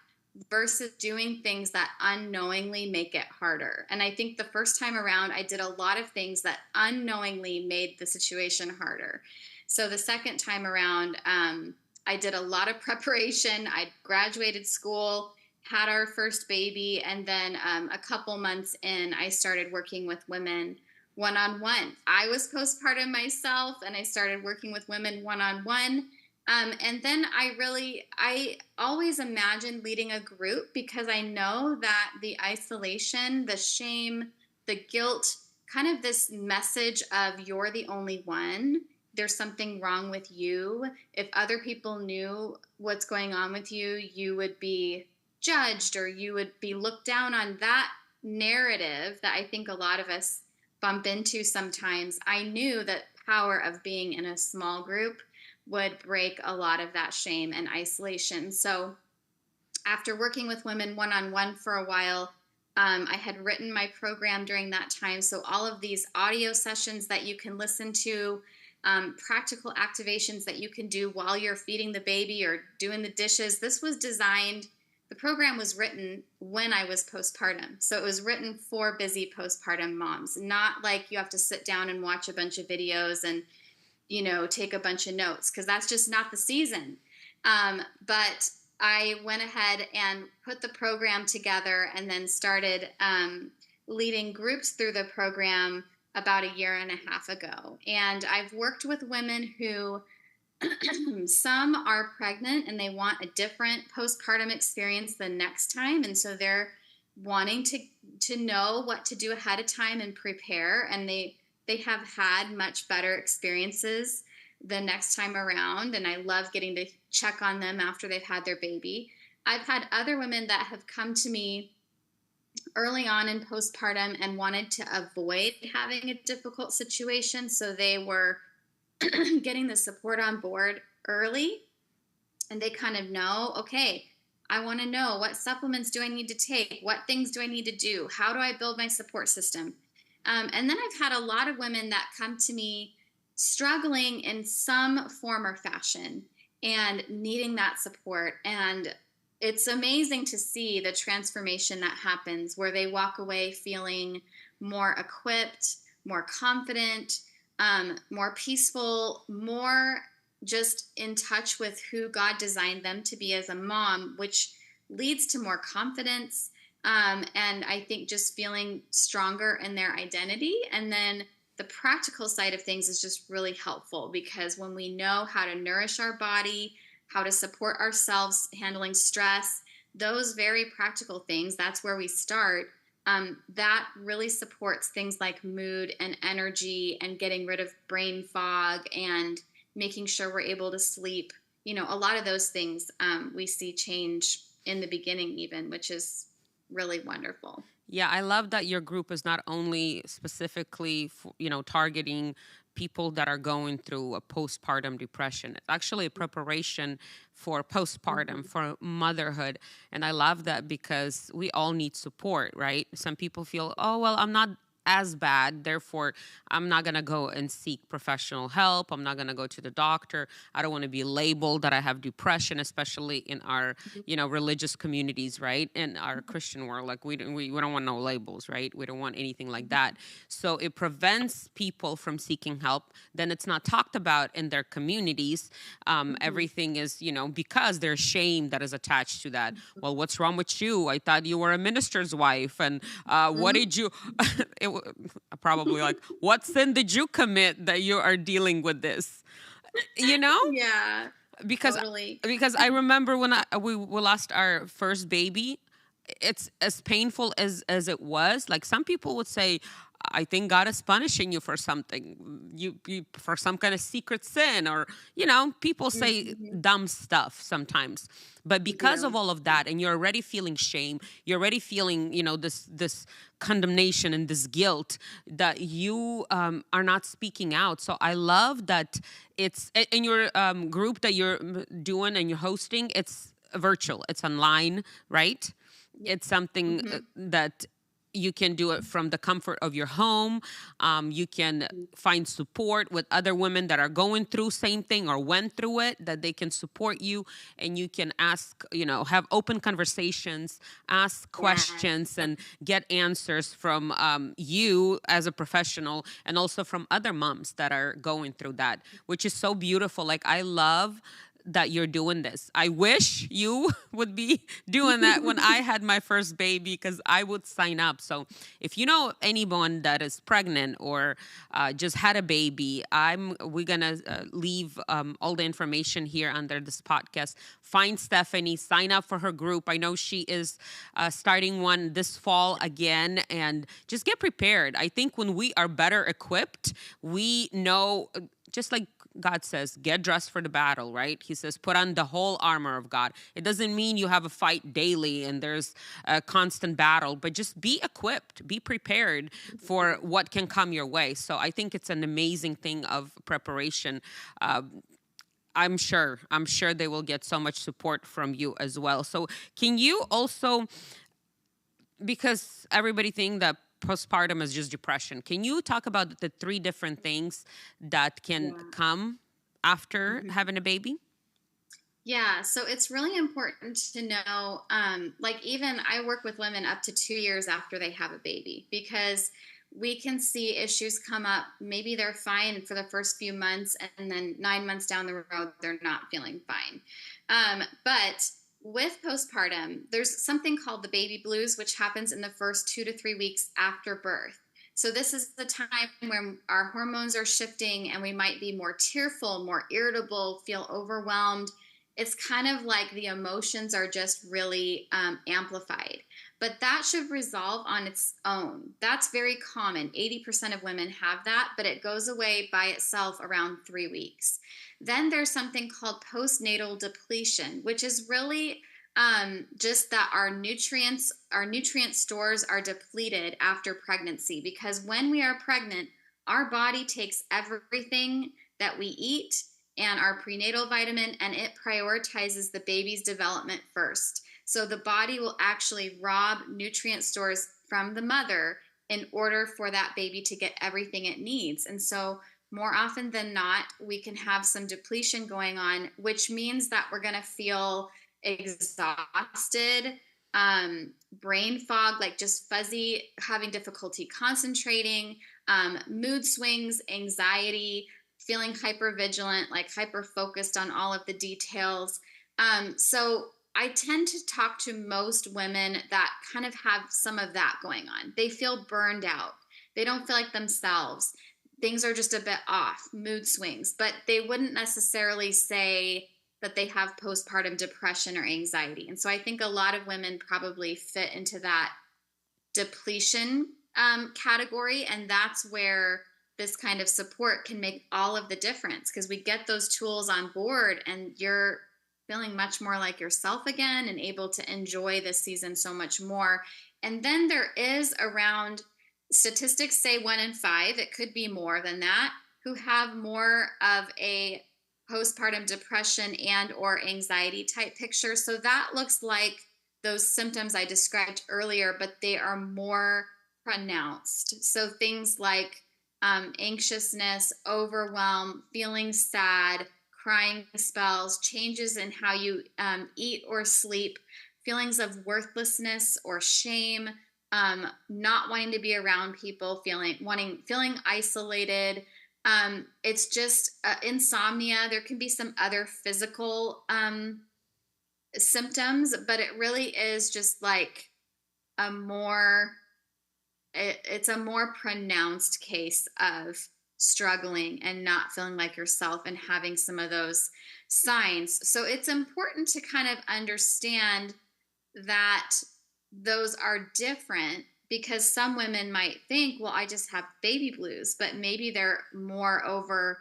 versus doing things that unknowingly make it harder. And I think the first time around, I did a lot of things that unknowingly made the situation harder. So the second time around, I did a lot of preparation. I graduated school, had our first baby, and then a couple months in, I started working with women one-on-one. I was postpartum myself, and I started working with women one-on-one. And then I always imagined leading a group because I know that the isolation, the shame, the guilt, kind of this message of you're the only one, there's something wrong with you. If other people knew what's going on with you, you would be judged or you would be looked down on. That narrative that I think a lot of us bump into sometimes. I knew that power of being in a small group would break a lot of that shame and isolation. So after working with women one-on-one for a while, I had written my program during that time. So all of these audio sessions that you can listen to, practical activations that you can do while you're feeding the baby or doing the dishes. The program was written when I was postpartum. So it was written for busy postpartum moms, not like you have to sit down and watch a bunch of videos and, take a bunch of notes, because that's just not the season. But I went ahead and put the program together and then started leading groups through the program about a year and a half ago. And I've worked with women who some are pregnant and they want a different postpartum experience the next time. And so they're wanting to know what to do ahead of time and prepare. And they have had much better experiences the next time around. And I love getting to check on them after they've had their baby. I've had other women that have come to me early on in postpartum and wanted to avoid having a difficult situation. So they were getting the support on board early, and they kind of know, okay, I want to know, what supplements do I need to take? What things do I need to do? How do I build my support system? And then I've had a lot of women that come to me struggling in some form or fashion and needing that support. And it's amazing to see the transformation that happens where they walk away feeling more equipped, more confident, more peaceful, more just in touch with who God designed them to be as a mom, which leads to more confidence. And I think just feeling stronger in their identity. And then the practical side of things is just really helpful because when we know how to nourish our body, how to support ourselves, handling stress, those very practical things, that's where we start. That really supports things like mood and energy and getting rid of brain fog and making sure we're able to sleep. A lot of those things we see change in the beginning even, which is really wonderful. Yeah, I love that your group is not only specifically, targeting people that are going through a postpartum depression. It's actually a preparation for postpartum, for motherhood. And I love that because we all need support, right? Some people feel, oh, well, I'm not as bad, therefore I'm not going to go and seek professional help. I'm not going to go to the doctor. I don't want to be labeled that I have depression, especially in our religious communities, right? In our Christian world, like we don't want no labels, right? We don't want anything like that. So it prevents people from seeking help. Then it's not talked about in their communities. Everything is, because there's shame that is attached to that. Well, what's wrong with you? I thought you were a minister's wife, and what did you probably like, what sin did you commit that you are dealing with this? Yeah, because totally. because I remember when we lost our first baby, it's as painful as it was. Like, some people would say, I think God is punishing you for something, you for some kind of secret sin, or people say dumb stuff sometimes. But because of all of that, and you're already feeling shame, you're already feeling this condemnation and this guilt that you are not speaking out. So I love that it's in your group that you're doing and you're hosting. It's virtual, it's online, right? It's something that you can do it from the comfort of your home. You can find support with other women that are going through same thing or went through it, that they can support you, and you can ask, have open conversations, ask questions, and get answers from you as a professional, and also from other moms that are going through that, which is so beautiful. Like, I love that you're doing this. I wish you would be doing that when I had my first baby, because I would sign up. So if you know anyone that is pregnant or just had a baby, we're gonna leave all the information here under this podcast. Find Stefanie, sign up for her group. I know she is starting one this fall again, and just get prepared. I think when we are better equipped, we know, just like God says, get dressed for the battle, right? He says, put on the whole armor of God. It doesn't mean you have a fight daily and there's a constant battle, but just be equipped, be prepared for what can come your way. So I think it's an amazing thing of preparation. I'm sure they will get so much support from you as well. So can you also, because everybody think that postpartum is just depression, can you talk about the 3 different things that can come after having a baby? Yeah, so it's really important to know, like, even I work with women up to 2 years after they have a baby, because we can see issues come up. Maybe they're fine for the first few months, and then 9 months down the road, they're not feeling fine. But with postpartum, there's something called the baby blues, which happens in the first 2 to 3 weeks after birth. So this is the time when our hormones are shifting and we might be more tearful, more irritable, feel overwhelmed. It's kind of like the emotions are just really amplified. But that should resolve on its own. That's very common. 80% of women have that, but it goes away by itself around 3 weeks. Then there's something called postnatal depletion, which is really just that our nutrient stores are depleted after pregnancy, because when we are pregnant, our body takes everything that we eat and our prenatal vitamin, and it prioritizes the baby's development first. So the body will actually rob nutrient stores from the mother in order for that baby to get everything it needs. And so more often than not, we can have some depletion going on, which means that we're going to feel exhausted, brain fog, like just fuzzy, having difficulty concentrating, mood swings, anxiety, feeling hyper vigilant, like hyper focused on all of the details. So I tend to talk to most women that kind of have some of that going on. They feel burned out. They don't feel like themselves. Things are just a bit off, mood swings, but they wouldn't necessarily say that they have postpartum depression or anxiety. And so I think a lot of women probably fit into that depletion category. And that's where this kind of support can make all of the difference, because we get those tools on board and you're feeling much more like yourself again and able to enjoy this season so much more. And then there is around, statistics say 1 in 5, it could be more than that, who have more of a postpartum depression and or anxiety type picture. So that looks like those symptoms I described earlier, but they are more pronounced. So things like anxiousness, overwhelm, feeling sad, crying spells, changes in how you eat or sleep, feelings of worthlessness or shame, not wanting to be around people, feeling isolated. It's just insomnia. There can be some other physical symptoms, but it really is just like a more it's a more pronounced case of struggling and not feeling like yourself and having some of those signs. So it's important to kind of understand that those are different, because some women might think, well, I just have baby blues, but maybe they're more over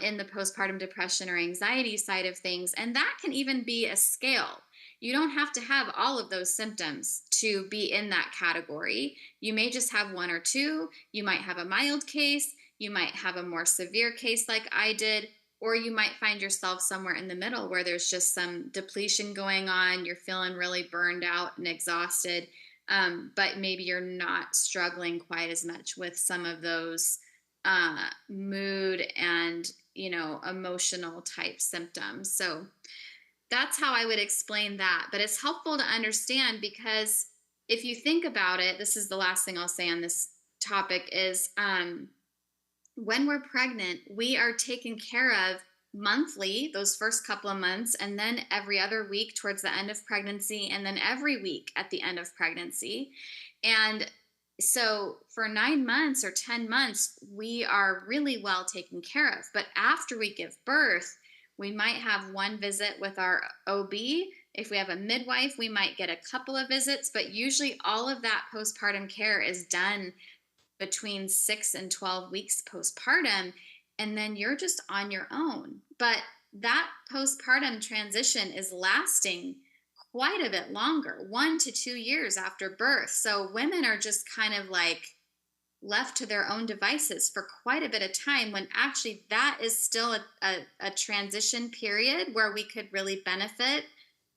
in the postpartum depression or anxiety side of things. And that can even be a scale. You don't have to have all of those symptoms to be in that category. You may just have 1 or 2. You might have a mild case. You might have a more severe case like I did, or you might find yourself somewhere in the middle where there's just some depletion going on. You're feeling really burned out and exhausted, but maybe you're not struggling quite as much with some of those mood and, emotional type symptoms. So that's how I would explain that. But it's helpful to understand, because if you think about it, this is the last thing I'll say on this topic is when we're pregnant, we are taken care of monthly, those first couple of months, and then every other week towards the end of pregnancy, and then every week at the end of pregnancy. And so for 9 months or 10 months, we are really well taken care of. But after we give birth, we might have one visit with our OB. If we have a midwife, we might get a couple of visits, but usually all of that postpartum care is done between 6 and 12 weeks postpartum, and then you're just on your own. But that postpartum transition is lasting quite a bit longer, 1 to 2 years after birth. So women are just kind of like left to their own devices for quite a bit of time, when actually that is still a transition period where we could really benefit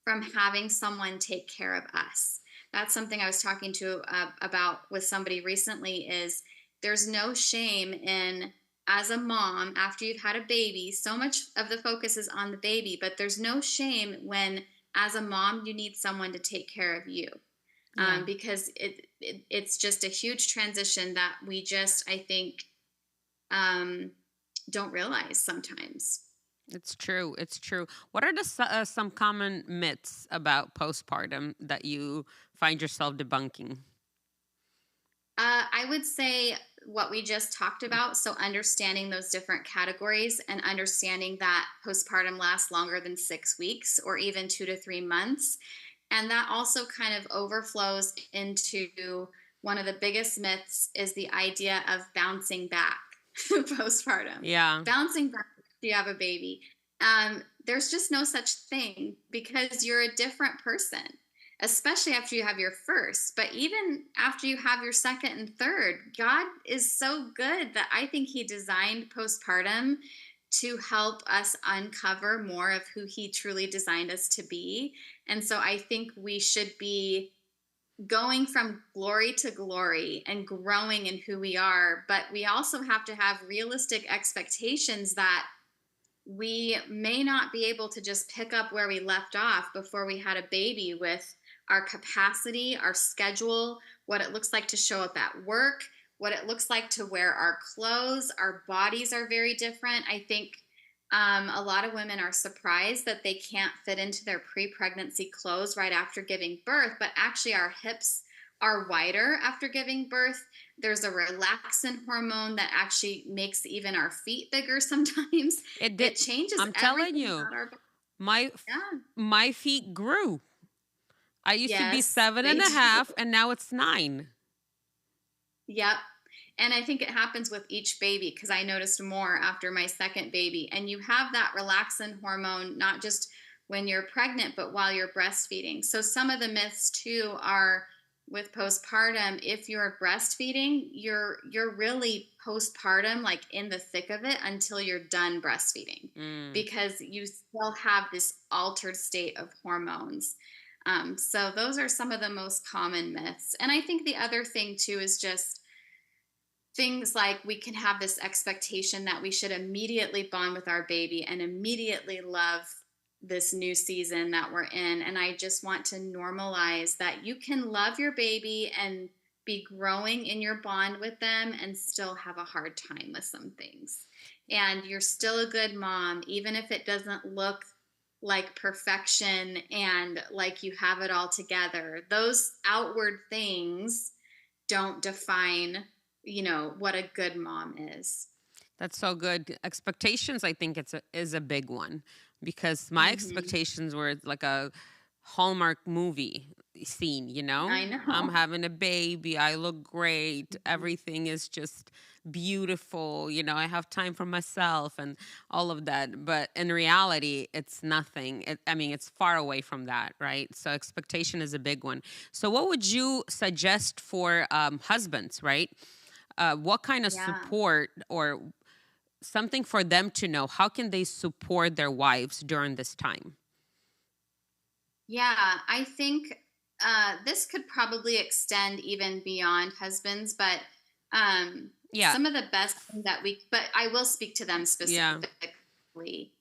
from having someone take care of us. That's something I was talking to about with somebody recently, is there's no shame in, as a mom, after you've had a baby, so much of the focus is on the baby, but there's no shame when, as a mom, you need someone to take care of you. Yeah. Because it's just a huge transition that we just, I think, don't realize sometimes. It's true. It's true. What are some common myths about postpartum that you find yourself debunking? I would say what we just talked about. So understanding those different categories and understanding that postpartum lasts longer than 6 weeks or even 2 to 3 months. And that also kind of overflows into one of the biggest myths, is the idea of bouncing back postpartum. Yeah. Bouncing back if you have a baby. There's just no such thing, because you're a different person, especially after you have your first. But even after you have your second and third, God is so good that I think he designed postpartum to help us uncover more of who he truly designed us to be. And so I think we should be going from glory to glory and growing in who we are. But we also have to have realistic expectations that we may not be able to just pick up where we left off before we had a baby with our capacity, our schedule, what it looks like to show up at work, what it looks like to wear our clothes. Our bodies are very different. I think a lot of women are surprised that they can't fit into their pre-pregnancy clothes right after giving birth, but actually our hips are wider after giving birth. There's a relaxin hormone that actually makes even our feet bigger sometimes. It It did. changes I'm telling everything you, about our body. my Yeah. my feet grew. I used to be Yes, seven they and a do. half, and now it's 9. Yep. And I think it happens with each baby because I noticed more after my second baby. And you have that relaxin hormone, not just when you're pregnant, but while you're breastfeeding. So some of the myths too are with postpartum, if you're breastfeeding, you're really postpartum, like in the thick of it until you're done breastfeeding Mm. because you still have this altered state of hormones. So those are some of the most common myths. And I think the other thing too is just things like we can have this expectation that we should immediately bond with our baby and immediately love this new season that we're in. And I just want to normalize that you can love your baby and be growing in your bond with them and still have a hard time with some things. And you're still a good mom, even if it doesn't look like perfection and like you have it all together. Those outward things don't define, what a good mom is. That's so good. Expectations, I think is a big one because my Hmm. expectations were like a Hallmark movie scene, I I'm know. having a baby, I look great, everything is just beautiful, I have time for myself and all of that. But in reality, it's nothing. I mean, it's far away from that, right? So expectation is a big one. So what would you suggest for husbands, right? What kind of Yeah. support or something for them to know? How can they support their wives during this time? Yeah. I think this could probably extend even beyond husbands, but Yeah. some of the best thing but I will speak to them Yeah. specifically.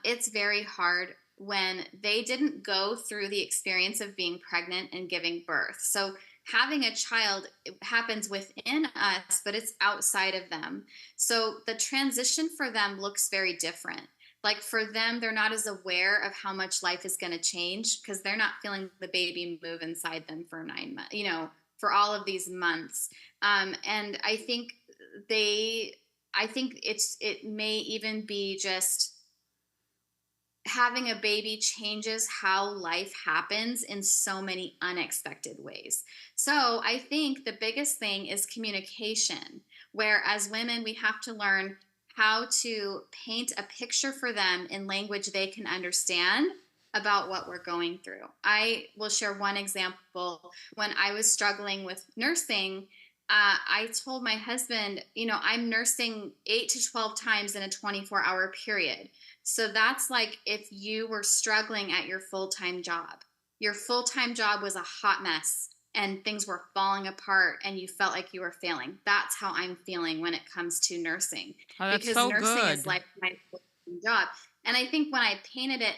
It's very hard when they didn't go through the experience of being pregnant and giving birth. So having a child happens within us, but it's outside of them. So the transition for them looks very different. Like for them, they're not as aware of how much life is going to change because they're not feeling the baby move inside them for 9 months, for all of these months. And they, I think it may even be just having a baby changes how life happens in so many unexpected ways. So I think the biggest thing is communication, where as women, we have to learn how to paint a picture for them in language they can understand about what we're going through. I will share one example. When I was struggling with nursing, I told my husband, I'm nursing 8 to 12 times in a 24-hour period. So that's like if you were struggling at your full time job. Your full time job was a hot mess and things were falling apart and you felt like you were failing. That's how I'm feeling when it comes to nursing Oh, that's because so nursing is good. like my full time job. And I think when I painted it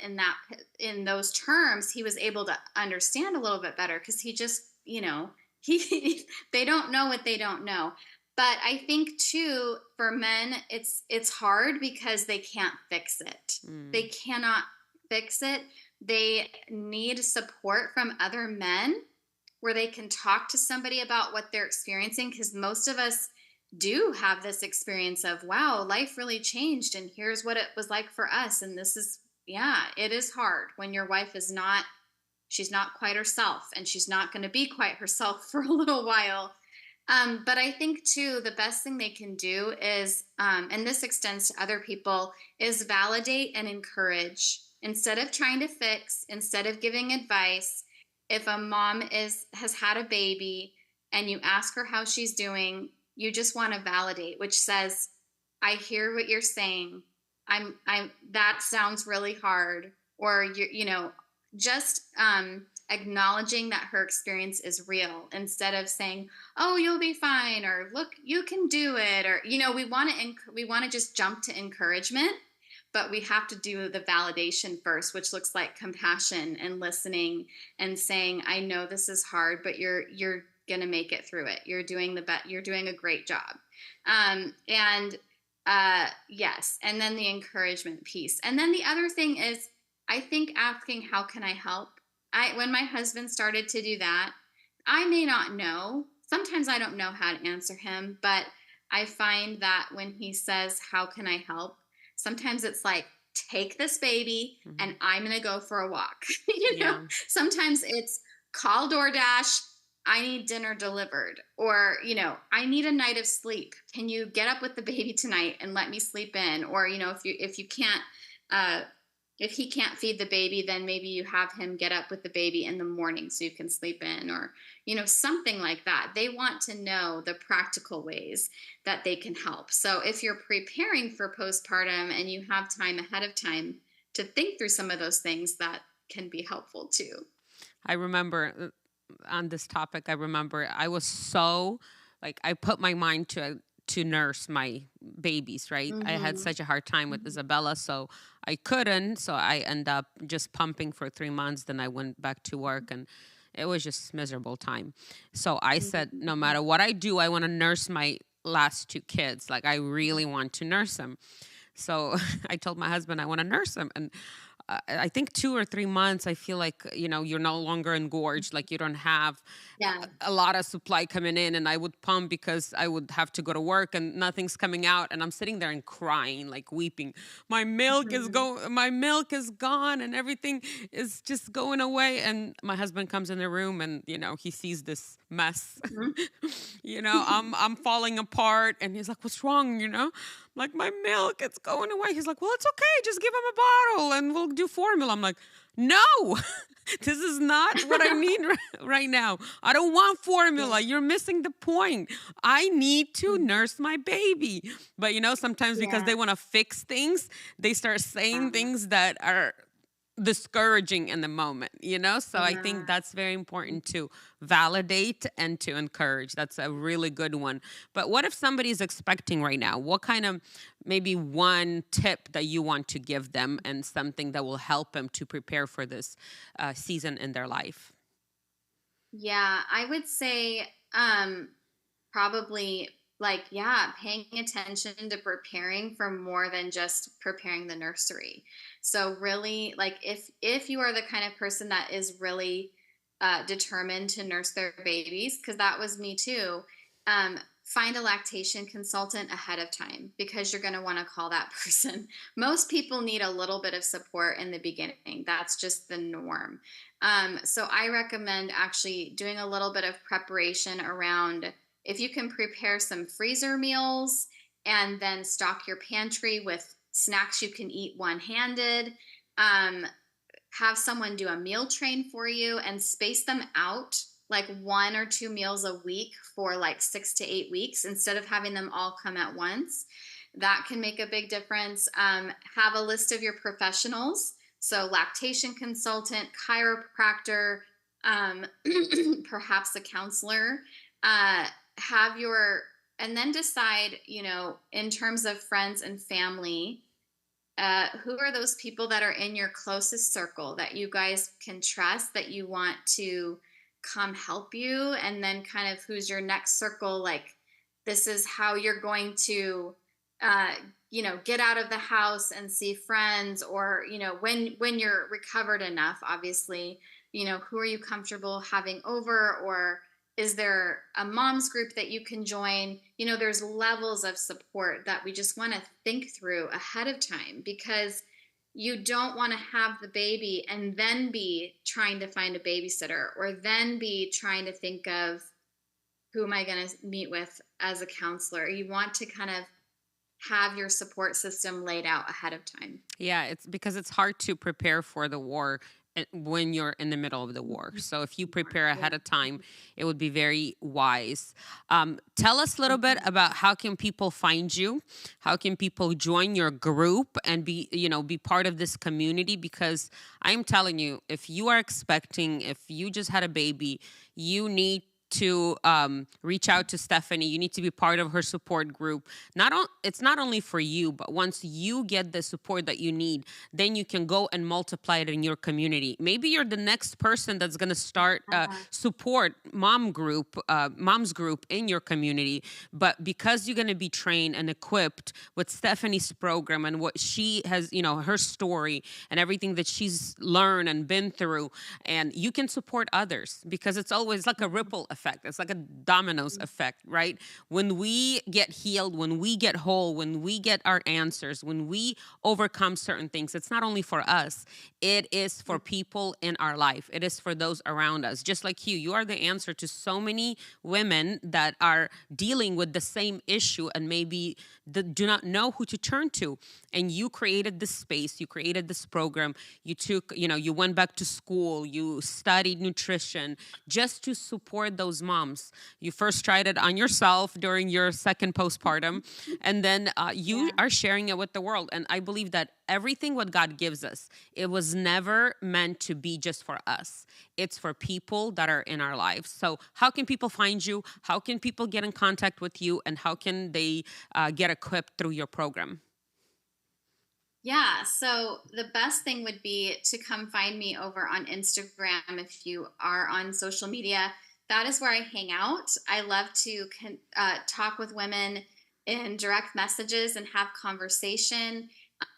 in those terms, he was able to understand a little bit better because he just, he they don't know what they don't know. But I think too for men it's hard because they can't fix it. They Mm. cannot fix it. They need support from other men where they can talk to somebody about what they're experiencing because most of us do have this experience of wow, life really changed and here's what it was like for us and this is yeah, it is hard when your wife is not she's not quite herself and she's not going to be quite herself for a little while. But I think too, the best thing they can do is, and this extends to other people, is validate and encourage instead of trying to fix, instead of giving advice. If a mom has had a baby and you ask her how she's doing, you just want to validate, which says, "I hear what you're saying. I'm that sounds really hard," or just acknowledging that her experience is real instead of saying, "Oh, you'll be fine," or "Look, you can do it," or we want to just jump to encouragement, but we have to do the validation first, which looks like compassion and listening and saying, "I know this is hard, but you're going to make it through it. You're doing you're doing a great job." And yes, and then the encouragement piece. And then the other thing is, I think asking, "How can I help?" When my husband started to do that, I may not know. Sometimes I don't know how to answer him, but I find that when he says, "How can I help?" sometimes it's like, "Take this baby and I'm going to go for a walk." Yeah. Sometimes it's, "Call DoorDash. I need dinner delivered," or, "I need a night of sleep. Can you get up with the baby tonight and let me sleep in?" Or, if you can't, if he can't feed the baby, then maybe you have him get up with the baby in the morning so you can sleep in, or, something like that. They want to know the practical ways that they can help. So if you're preparing for postpartum and you have time ahead of time to think through some of those things, that can be helpful too. I remember on this topic, I remember I was so like, I put my mind to nurse my babies, right? I had Mm-hmm. such a hard time with Isabella, so I couldn't. So I end up just pumping for 3 months. Then I went back to work, and it was just miserable time. So I said, no Mm-hmm. matter what I do, I want to nurse my last two kids. Like, I really want to nurse them. So I told my husband I want to nurse them, and I think 2 or 3 months, I feel like, you're no longer engorged. Like, you don't have Yeah. a lot of supply coming in, and I would pump because I would have to go to work and nothing's coming out. And I'm sitting there and crying, like weeping. Mm-hmm. My milk is gone and everything is just going away. And my husband comes in the room and, he sees this mess. I'm falling apart, and he's like, "What's wrong?" Like, "My milk, it's going away." He's like, "Well, it's okay. Just give him a bottle and we'll do formula." I'm like, "No, this is not what I need right now. I don't want Yeah. formula. You're missing the point. I need to Mhm. nurse my baby." But, sometimes because Yeah. they want to fix things, they start saying things that are discouraging in the moment. So I think Yeah. that's very important to validate and to encourage. That's a really good one. But what if somebody's expecting right now? What kind of, maybe one tip that you want to give them, and something that will help them to prepare for this season in their life? Yeah, I would say probably, like, yeah, paying attention to preparing for more than just preparing the nursery. So really, like, if you are the kind of person that is really determined to nurse their babies, because that was me too, find a lactation consultant ahead of time, because you're going to want to call that person. Most people need a little bit of support in the beginning. That's just the norm. So I recommend actually doing a little bit of preparation around, if you can prepare some freezer meals and then stock your pantry with snacks you can eat one handed. Have someone do a meal train for you and space them out like 1 or 2 meals a week for like 6 to 8 weeks instead of having them all come at once. That can make a big difference. Have a list of your professionals. So, lactation consultant, chiropractor, um, perhaps a counselor. Uh, have your, and then decide, in terms of friends and family, who are those people that are in your closest circle that you guys can trust, that you want to come help you, and then kind of who's your next circle, like, this is how you're going to uh, get out of the house and see friends, or when you're recovered enough, obviously, who are you comfortable having over, or is there a mom's group that you can join? There's levels of support that we just want to think through ahead of time, because you don't want to have the baby and then be trying to find a babysitter, or then be trying to think of, who am I going to meet with as a counselor? You want to kind of have your support system laid out ahead of time. Yeah, it's because it's hard to prepare for the war when you're in the middle of the war. So if you prepare ahead of time, it would be very wise. Tell us a little bit about how can people find you? How can people join your group and be part of this community? Because I'm telling you, if you are expecting, if you just had a baby, you need to reach out to Stefanie. You need to be part of her support group. It's not only for you, but once you get the support that you need, then you can go and multiply it in your community. Maybe you're the next person that's going to start support mom's group in your community. But because you're going to be trained and equipped with Stefanie's program and what she has, her story and everything that she's learned and been through, and you can support others, because it's always like a ripple effect. It's like a dominoes effect, right? When we get healed, when we get whole, when we get our answers, when we overcome certain things, it's not only for us, it is for people in our life. It is for those around us. Just like you are the answer to so many women that are dealing with the same issue and maybe do not know who to turn to. And you created this space, you created this program, you went back to school, you studied nutrition just to support those moms. You first tried it on yourself during your second postpartum, and then you are sharing it with the world. And I believe that everything what God gives us, it was never meant to be just for us. It's for people that are in our lives. So how can people find you? How can people get in contact with you? And how can they get equipped through your program? Yeah, so the best thing would be to come find me over on Instagram if you are on social media. That is where I hang out. I love to talk with women in direct messages and have conversation.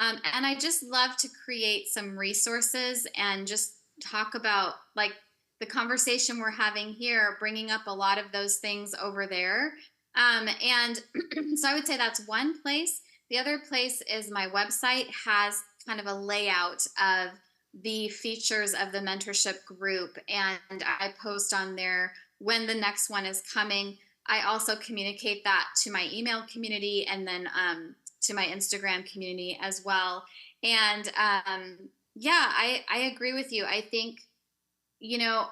And I just love to create some resources and just talk about like the conversation we're having here, bringing up a lot of those things over there. And so I would say that's one place. The other place is my website has kind of a layout of the features of the mentorship group, and I post on there when the next one is coming. I also communicate that to my email community and then to my Instagram community as well. And yeah, I agree with you. I think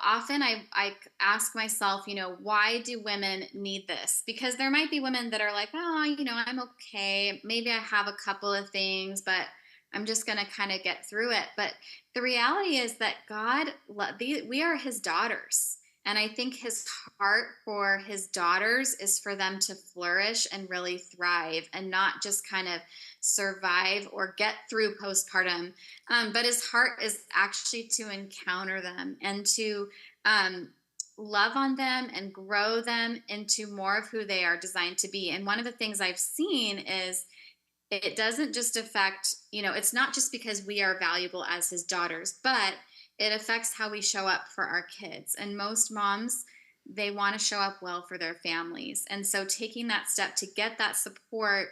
often I ask myself, why do women need this? Because there might be women that are like, oh, I'm okay. Maybe I have a couple of things, but I'm just going to kind of get through it. But the reality is that we are his daughters. And I think his heart for his daughters is for them to flourish and really thrive and not just kind of survive or get through postpartum. But his heart is actually to encounter them and to love on them and grow them into more of who they are designed to be. And one of the things I've seen is it doesn't just affect, it's not just because we are valuable as his daughters, but it affects how we show up for our kids. And most moms, they want to show up well for their families. And so taking that step to get that support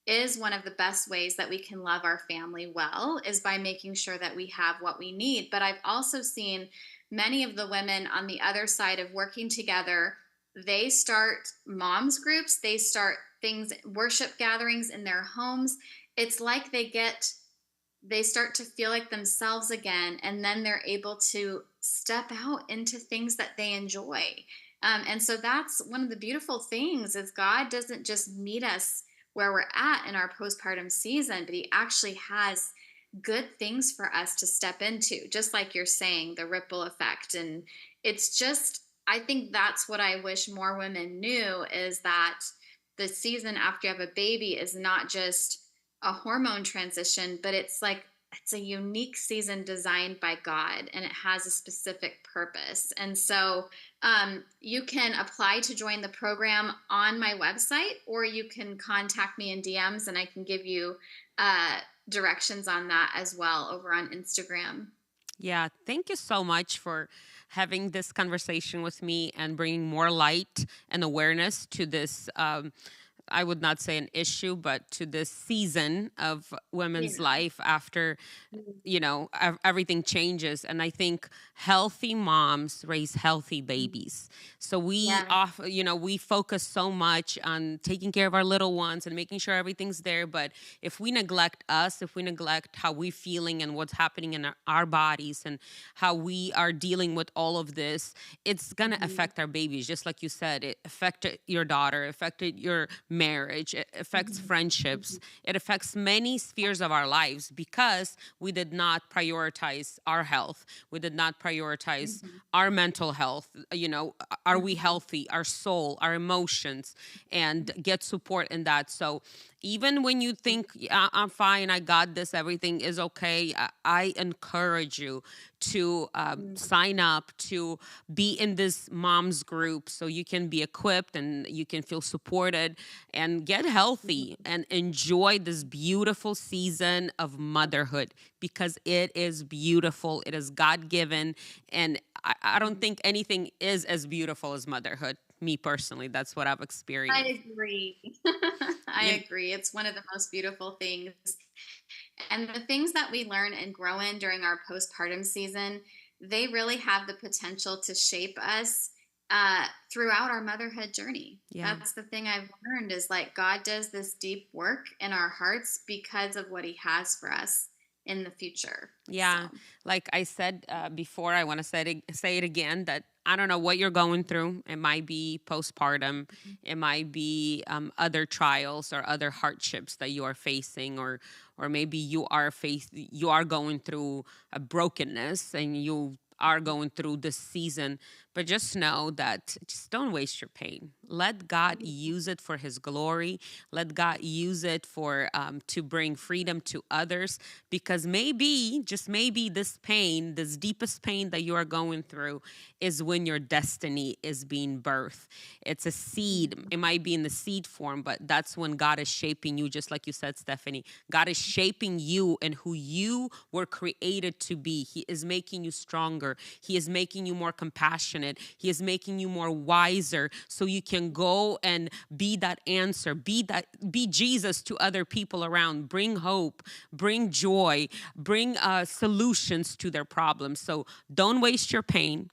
is one of the best ways that we can love our family well, is by making sure that we have what we need. But I've also seen many of the women on the other side of working together, they start moms groups, they start things, worship gatherings in their homes. It's like they start to feel like themselves again, and then they're able to step out into things that they enjoy. And so that's one of the beautiful things, is God doesn't just meet us where we're at in our postpartum season, but he actually has good things for us to step into, just like you're saying, the ripple effect. And it's just, I think that's what I wish more women knew, is that the season after you have a baby is not just a hormone transition, but it's a unique season designed by God, and it has a specific purpose. And so you can apply to join the program on my website, or you can contact me in DMs and I can give you directions on that as well over on Instagram. Yeah, thank you so much for having this conversation with me and bringing more light and awareness to this I would not say an issue, but to this season of women's Yeah. life after Mhm. everything changes. And I think healthy moms raise healthy Mhm. babies. So we Yeah. off we focus so much on taking care of our little ones and making sure everything's there, but if we neglect us, if we neglect how we feeling and what's happening in our bodies and how we are dealing with all of this, it's going to Mhm. affect our babies. Just like you said, it affected your daughter, affected your marriage, it affects Mhm. friendships, Mhm. it affects many spheres of our lives because we did not prioritize our health. We did not prioritize Mhm. our mental health. Are we Mhm. healthy? Our soul, our emotions, and get support in that. So even when you think, "Yeah, I'm fine, I got this, everything is okay," I encourage you to Mhm. sign up to be in this moms group so you can be equipped and you can feel supported and get healthy Mhm. and enjoy this beautiful season of motherhood because it is beautiful. It is God given. And I don't Mhm. think anything is as beautiful as motherhood. Me personally, that's what I've experienced. I agree. You, I agree. It's one of the most beautiful things. And the things that we learn and grow in during our postpartum season, they really have the potential to shape us throughout our motherhood journey. yeah. That's the thing I've learned is like God does this deep work in our hearts because of what he has for us in the future. So, Yeah, like I said before, I want to say it again that I don't know what you're going through. It might be postpartum, it might be other trials or other hardships that you are facing, or maybe you are going through a brokenness and you are going through this season. But just know that just don't waste your pain. Let God use it for His glory. Let God use it for to bring freedom to others. Because maybe, just maybe, this pain, this deepest pain that you are going through, is when your destiny is being birthed. It's a seed. It might be in the seed form, but that's when God is shaping you, just like you said, Stephanie. God is shaping you and who you were created to be. He is making you stronger. He is making you more compassionate. He is making you more wiser so you can go and be that answer, be Jesus to other people around, bring hope, bring joy, bring solutions to their problems. So don't waste your pain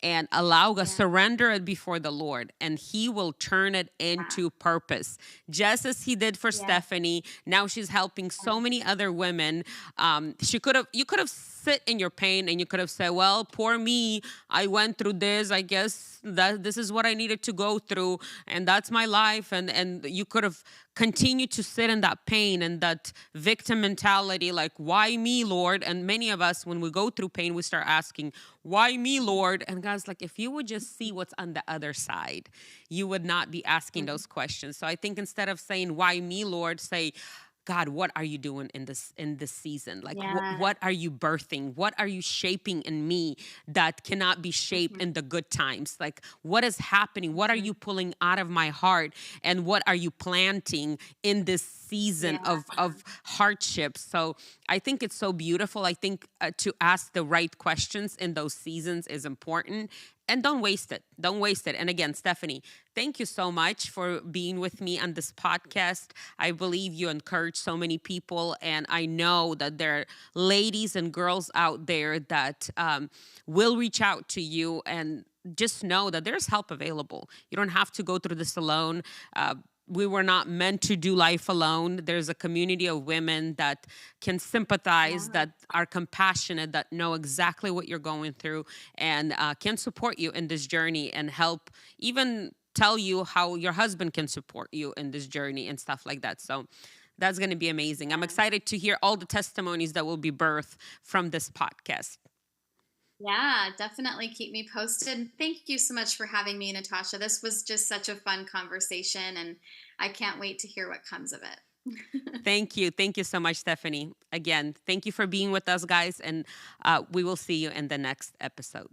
and allow us, yeah, surrender it before the Lord, and He will turn it yeah, into purpose. Just as He did for yeah, Stephanie, now she's helping so many other women. You could have sit in your pain and you could have said, "Well, poor me, I went through this. I guess that this is what I needed to go through, and that's my life." And you could have continued to sit in that pain and that victim mentality, like, "Why me, Lord?" And many of us, when we go through pain, we start asking, "Why me, Lord?" And God's like, if you would just see what's on the other side, you would not be asking those questions. So I think instead of saying, "Why me, Lord?" say, "God, what are you doing in this season? Like, yeah. what are you birthing? What are you shaping in me that cannot be shaped Mhm. in the good times? Like, what is happening? What are you Mhm. pulling out of my heart? And what are you planting in this season Yeah. of hardship?" So I think it's so beautiful. I think to ask the right questions in those seasons is important. And don't waste it. Don't waste it. And again, Stephanie, thank you so much for being with me on this podcast. I believe you encourage so many people. And I know that there are ladies and girls out there that will reach out to you, and just know that there's help available. You don't have to go through this alone. We were not meant to do life alone. There's a community of women that can sympathize, Yeah. that are compassionate, that know exactly what you're going through, and can support you in this journey and help even tell you how your husband can support you in this journey and stuff like that. So that's going to be amazing. I'm Yeah. excited to hear all the testimonies that will be birthed from this podcast. Yeah, definitely keep me posted. Thank you so much for having me, Natasha. This was just such a fun conversation, and I can't wait to hear what comes of it. Thank you. Thank you so much, Stephanie. Again, thank you for being with us, guys, and we will see you in the next episode.